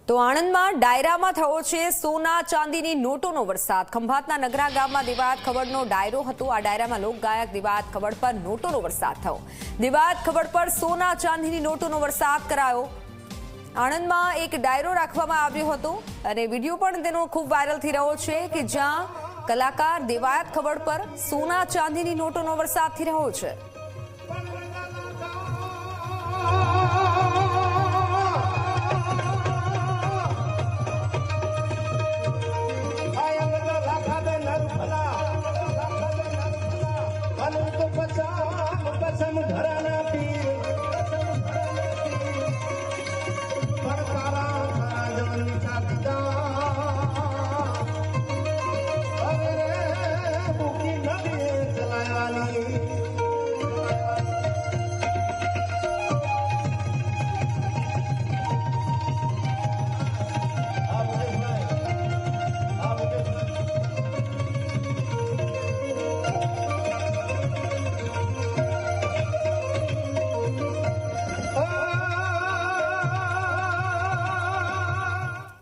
તો આણંદમાં ડાયરામાં થયો છે સોના ચાંદીની નોટોનો વરસાદ। ખંભાતના નગરા ગામમાં દિવાયત ખબરનો ડાયરો હતો। આ ડાયરામાં લોકગાયક દિવાયત ખબર પર નોટોનો વરસાદ થયો। દિવાયત ખબર પર સોના ચાંદીની નોટોનો વરસાદ કરાયો। આણંદમાં એક ડાયરો રાખવામાં આવ્યો હતો અને વિડીયો પણ તેનો ખૂબ વાયરલ થઈ રહ્યો છે કે જ્યાં કલાકાર દિવાયત ખબર પર સોના ચાંદીની નોટોનો વરસાદ થઈ રહ્યો છે।